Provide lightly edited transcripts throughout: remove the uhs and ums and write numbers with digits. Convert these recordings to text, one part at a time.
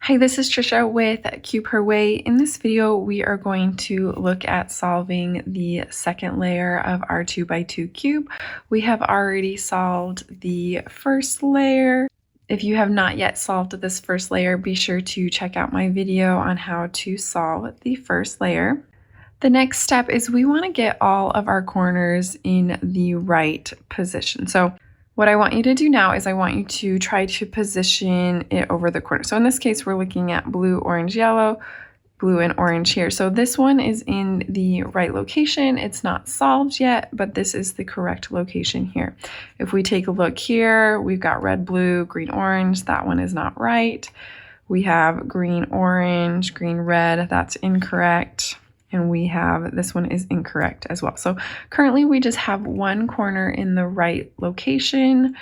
Hi, this is Trisha with Cube Her Way. In this video, we are going to look at solving the second layer of our 2x2 cube. We have already solved the first layer. If you have not yet solved this first layer, be sure to check out my video on how to solve the first layer. The next step is we want to get all of our corners in the right position. So what I want you to do now is I want you to try to position it over the corner. So in this case, we're looking at blue, orange, yellow, blue and orange here. So this one is in the right location. It's not solved yet, but this is the correct location here. If we take a look here, we've got red, blue, green, orange. That one is not right. We have green, orange, green, red. That's incorrect. And we have, this one is incorrect as well. So currently we just have one corner in the right location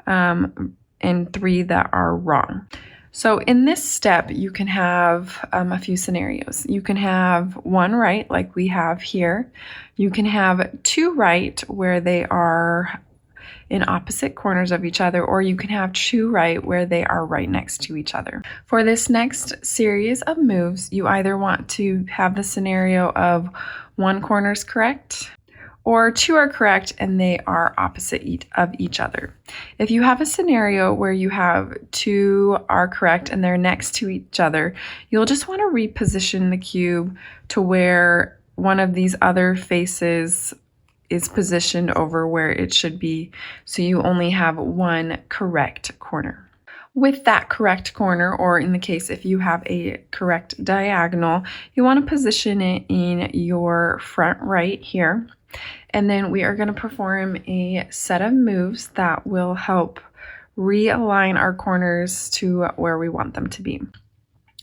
and three that are wrong. So in this step, you can have a few scenarios. You can have one right, like we have here. You can have two right, where they are in opposite corners of each other, or you can have two right where they are right next to each other. For this next series of moves, you either want to have the scenario of one corner is correct or two are correct and they are opposite of each other. If you have a scenario where you have two are correct and they're next to each other, you'll just want to reposition the cube to where one of these other faces is positioned over where it should be, so you only have one correct corner. With that correct corner, or in the case if you have a correct diagonal, you want to position it in your front right here. And then we are going to perform a set of moves that will help realign our corners to where we want them to be.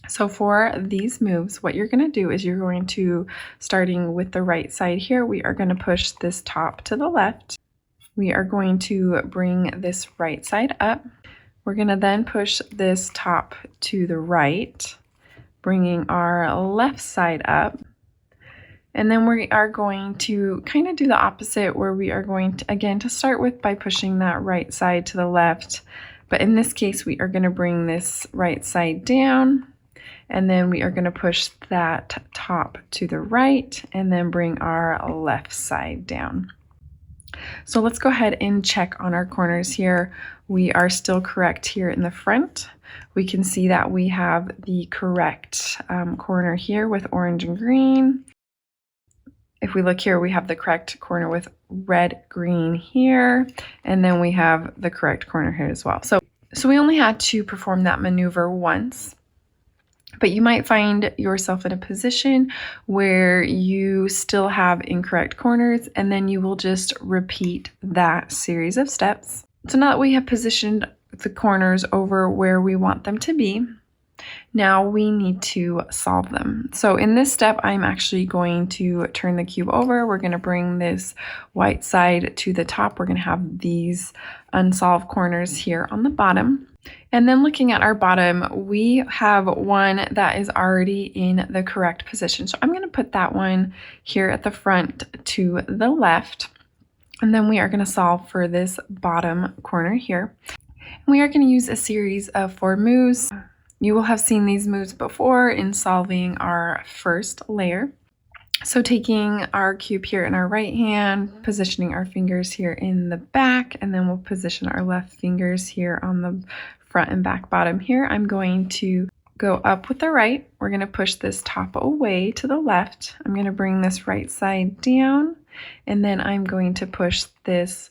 So for these moves, what you're going to do is you're going to, starting with the right side here, we are going to push this top to the left. We are going to bring this right side up. We're going to then push this top to the right, bringing our left side up. And then we are going to kind of do the opposite, where we are going to, again, to start with by pushing that right side to the left. But in this case, we are going to bring this right side down. And then we are going to push that top to the right and then bring our left side down. So let's go ahead and check on our corners here. We are still correct here in the front. We can see that we have the correct corner here with orange and green. If we look here, we have the correct corner with red, green here, and then we have the correct corner here as well. So we only had to perform that maneuver once. But you might find yourself in a position where you still have incorrect corners, and then you will just repeat that series of steps. So now that we have positioned the corners over where we want them to be, now we need to solve them. So in this step, I'm actually going to turn the cube over. We're going to bring this white side to the top. We're going to have these unsolved corners here on the bottom. And then looking at our bottom, we have one that is already in the correct position. So I'm going to put that one here at the front to the left. And then we are going to solve for this bottom corner here. And we are going to use a series of 4 moves. You will have seen these moves before in solving our first layer. So taking our cube here in our right hand, positioning our fingers here in the back, and then we'll position our left fingers here on the front and back bottom here. I'm going to go up with the right. We're going to push this top away to the left. I'm going to bring this right side down, and then I'm going to push this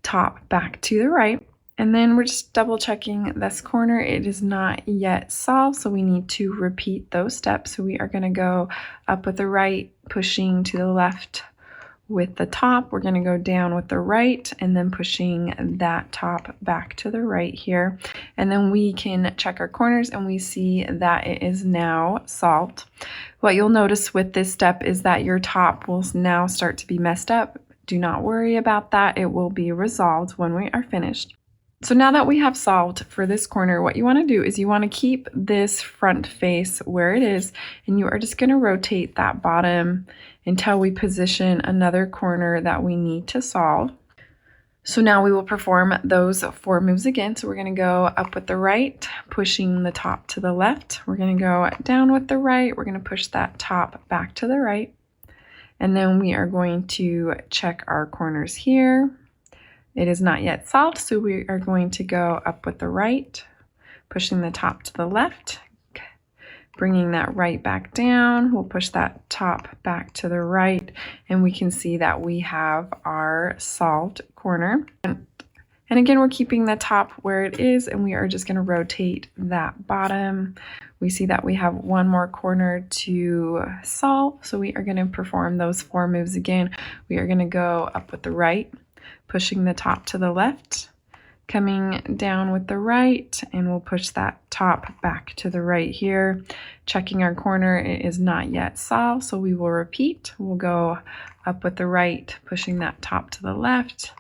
top back to the right. And then we're just double checking this corner. It is not yet solved, so we need to repeat those steps. So we are going to go up with the right, pushing to the left with the top. We're going to go down with the right and then pushing that top back to the right here. And then we can check our corners and we see that it is now solved. What you'll notice with this step is that your top will now start to be messed up. Do not worry about that. It will be resolved when we are finished. So now that we have solved for this corner, what you want to do is you want to keep this front face where it is, and you are just going to rotate that bottom until we position another corner that we need to solve. So now we will perform those 4 moves again. So we're going to go up with the right, pushing the top to the left. We're going to go down with the right. We're going to push that top back to the right. And then we are going to check our corners here. It is not yet solved, so we are going to go up with the right, pushing the top to the left, bringing that right back down. We'll push that top back to the right, and we can see that we have our solved corner. And again, we're keeping the top where it is, and we are just going to rotate that bottom. We see that we have one more corner to solve, so we are going to perform those 4 moves again. We are going to go up with the right, pushing the top to the left, coming down with the right, and we'll push that top back to the right here. Checking our corner, it is not yet solved, so we will repeat. We'll go up with the right, pushing that top to the left,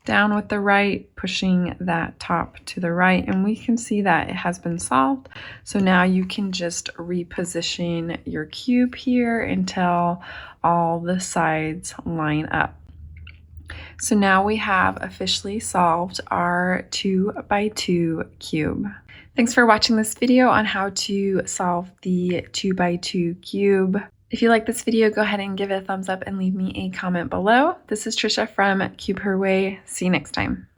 down with the right, pushing that top to the right, and we can see that it has been solved. So now you can just reposition your cube here until all the sides line up. So now we have officially solved our 2x2 cube. Thanks for watching this video on how to solve the 2x2 cube. If you like this video, go ahead and give it a thumbs up and leave me a comment below. This is Trisha from Cube Her Way. See you next time.